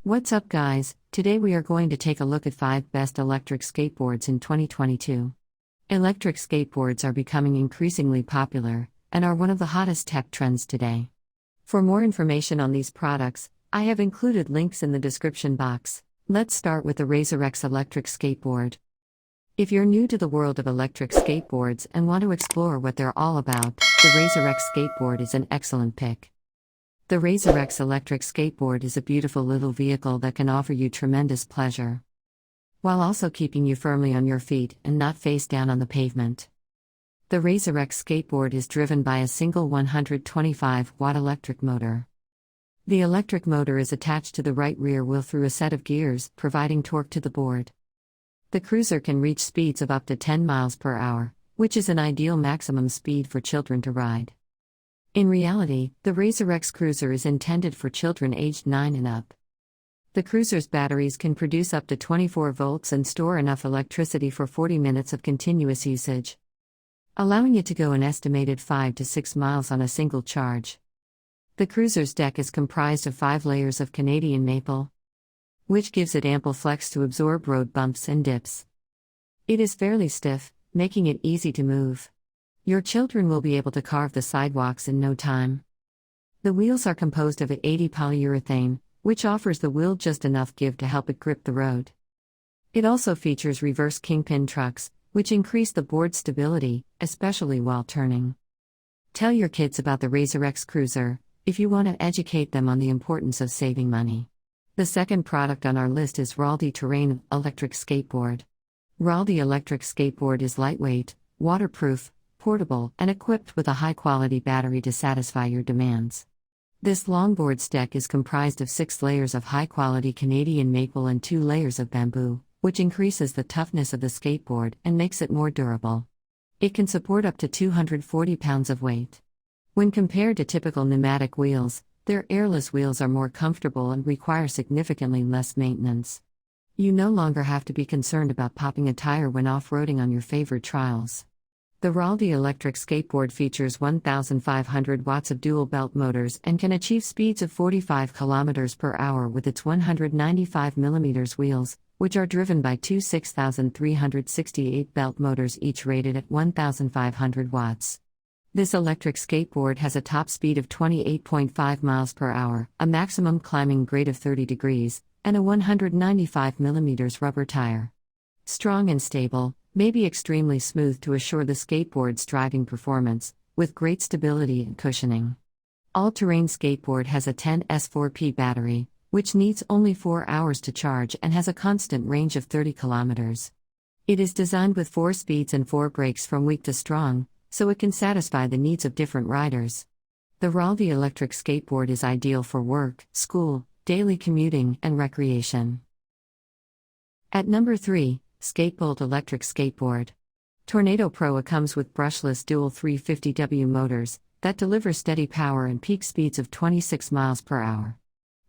What's up, guys? Today we are going to take a look at 5 best electric skateboards in 2022. Electric skateboards are becoming increasingly popular and are one of the hottest tech trends today. For more information on these products, I have included links in the description box. Let's start with the RazorX electric skateboard. If you're new to the world of electric skateboards and want to explore what they're all about, the RazorX skateboard is an excellent pick. The RazorX electric skateboard is a beautiful little vehicle that can offer you tremendous pleasure, while also keeping you firmly on your feet and not face down on the pavement. The RazorX skateboard is driven by a single 125-watt electric motor. The electric motor is attached to the right rear wheel through a set of gears, providing torque to the board. The cruiser can reach speeds of up to 10 miles per hour, which is an ideal maximum speed for children to ride. In reality, the RazorX Cruiser is intended for children aged 9 and up. The cruiser's batteries can produce up to 24 volts and store enough electricity for 40 minutes of continuous usage, allowing it to go an estimated 5 to 6 miles on a single charge. The cruiser's deck is comprised of 5 layers of Canadian maple, which gives it ample flex to absorb road bumps and dips. It is fairly stiff, making it easy to move. Your children will be able to carve the sidewalks in no time. The wheels are composed of 80 polyurethane, which offers the wheel just enough give to help it grip the road. It also features reverse kingpin trucks, which increase the board's stability, especially while turning. Tell your kids about the RazorX Cruiser if you want to educate them on the importance of saving money. The second product on our list is RALDEY Terrain Electric Skateboard. RALDEY Electric Skateboard is lightweight, waterproof, portable, and equipped with a high-quality battery to satisfy your demands. This longboard's deck is comprised of 6 layers of high-quality Canadian maple and 2 layers of bamboo, which increases the toughness of the skateboard and makes it more durable. It can support up to 240 pounds of weight. When compared to typical pneumatic wheels, their airless wheels are more comfortable and require significantly less maintenance. You no longer have to be concerned about popping a tire when off-roading on your favorite trails. The RALDEY electric skateboard features 1,500 watts of dual belt motors and can achieve speeds of 45 km per hour with its 195 mm wheels, which are driven by two 6,368 belt motors each rated at 1,500 watts. This electric skateboard has a top speed of 28.5 miles per hour, a maximum climbing grade of 30 degrees, and a 195 mm rubber tire. Strong and stable, may be extremely smooth to assure the skateboard's driving performance, with great stability and cushioning. All-terrain skateboard has a 10S4P battery, which needs only 4 hours to charge and has a constant range of 30 kilometers. It is designed with 4 speeds and 4 brakes from weak to strong, so it can satisfy the needs of different riders. The RALDEY electric skateboard is ideal for work, school, daily commuting, and recreation. At number 3, SKATEBOLT electric skateboard. Tornado Pro comes with brushless dual 350W motors that deliver steady power and peak speeds of 26 miles per hour.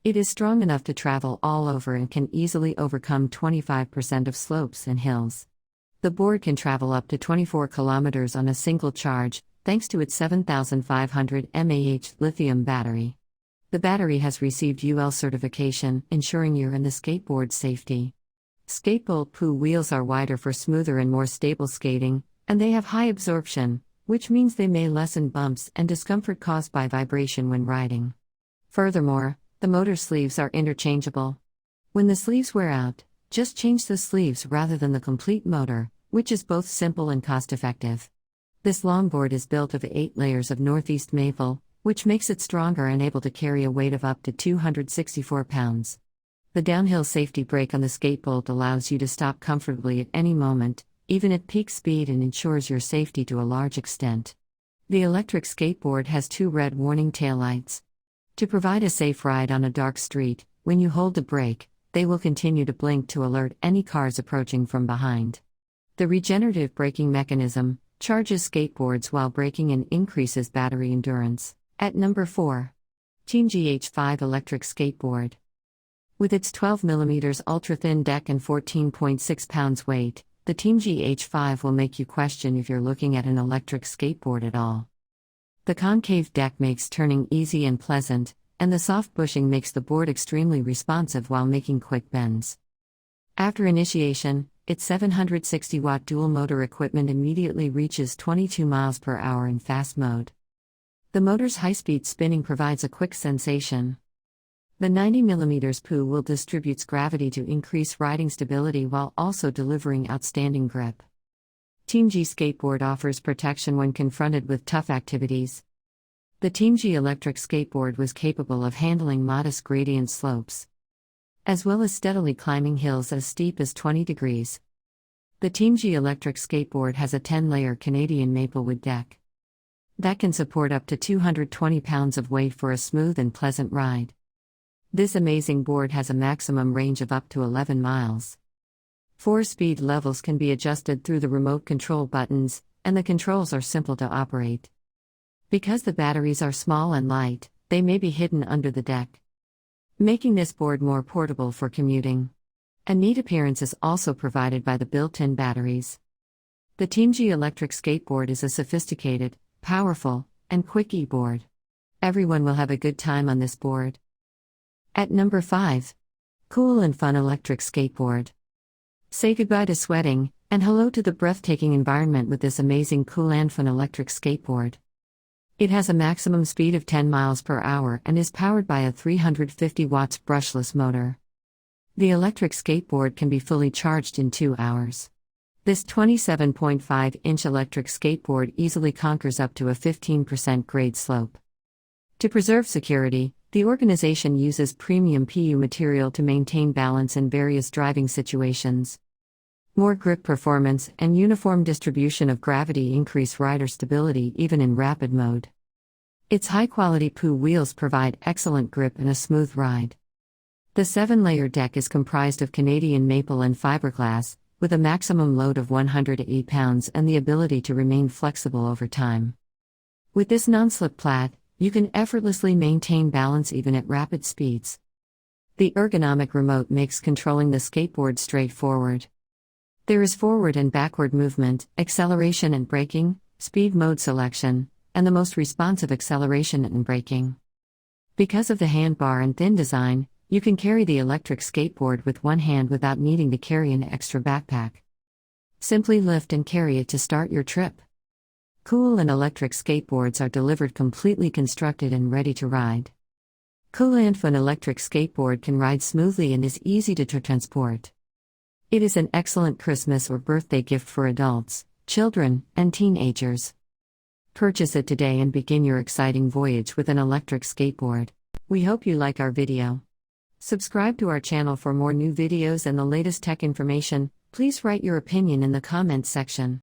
It is strong enough to travel all over and can easily overcome 25% of slopes and hills. The board can travel up to 24 kilometers on a single charge, thanks to its 7,500 mAh lithium battery. The battery has received UL certification, ensuring you're in the skateboard's safety. SKATEBOLT POO wheels are wider for smoother and more stable skating, and they have high absorption, which means they may lessen bumps and discomfort caused by vibration when riding. Furthermore, the motor sleeves are interchangeable. When the sleeves wear out, just change the sleeves rather than the complete motor, which is both simple and cost-effective. This longboard is built of 8 layers of Northeast maple, which makes it stronger and able to carry a weight of up to 264 pounds. The downhill safety brake on the SKATEBOLT allows you to stop comfortably at any moment, even at peak speed, and ensures your safety to a large extent. The electric skateboard has 2 red warning taillights. To provide a safe ride on a dark street, when you hold the brake, they will continue to blink to alert any cars approaching from behind. The regenerative braking mechanism charges skateboards while braking and increases battery endurance. At number 4, Teamgee H5 electric skateboard. With its 12mm ultra-thin deck and 14.6 pounds weight, the Teamgee H5 will make you question if you're looking at an electric skateboard at all. The concave deck makes turning easy and pleasant, and the soft bushing makes the board extremely responsive while making quick bends. After initiation, its 760-watt dual-motor equipment immediately reaches 22 miles per hour in fast mode. The motor's high-speed spinning provides a quick sensation. The 90mm POO wheel distributes gravity to increase riding stability while also delivering outstanding grip. Teamgee Skateboard offers protection when confronted with tough activities. The Teamgee electric skateboard was capable of handling modest gradient slopes, as well as steadily climbing hills as steep as 20 degrees. The Teamgee electric skateboard has a 10-layer Canadian maplewood deck that can support up to 220 pounds of weight for a smooth and pleasant ride. This amazing board has a maximum range of up to 11 miles. 4 speed levels can be adjusted through the remote control buttons, and the controls are simple to operate. Because the batteries are small and light, they may be hidden under the deck, making this board more portable for commuting. A neat appearance is also provided by the built-in batteries. The Teamgee electric skateboard is a sophisticated, powerful, and quick e-board. Everyone will have a good time on this board. At number 5. COOL&FUN electric skateboard. Say goodbye to sweating, and hello to the breathtaking environment with this amazing COOL&FUN electric skateboard. It has a maximum speed of 10 miles per hour and is powered by a 350 watts brushless motor. The electric skateboard can be fully charged in 2 hours. This 27.5-inch electric skateboard easily conquers up to a 15% grade slope. To preserve security, the organization uses premium PU material to maintain balance in various driving situations. More grip performance and uniform distribution of gravity increase rider stability even in rapid mode. Its high-quality POO wheels provide excellent grip and a smooth ride. The 7-layer deck is comprised of Canadian maple and fiberglass, with a maximum load of 108 pounds and the ability to remain flexible over time. With this non-slip plat, you can effortlessly maintain balance even at rapid speeds. The ergonomic remote makes controlling the skateboard straightforward. There is forward and backward movement, acceleration and braking, speed mode selection, and the most responsive acceleration and braking. Because of the handbar and thin design, you can carry the electric skateboard with one hand without needing to carry an extra backpack. Simply lift and carry it to start your trip. COOL and electric skateboards are delivered completely constructed and ready to ride. COOL&FUN electric skateboard can ride smoothly and is easy to transport. It is an excellent Christmas or birthday gift for adults, children, and teenagers. Purchase it today and begin your exciting voyage with an electric skateboard. We hope you like our video. Subscribe to our channel for more new videos and the latest tech information. Please write your opinion in the comments section.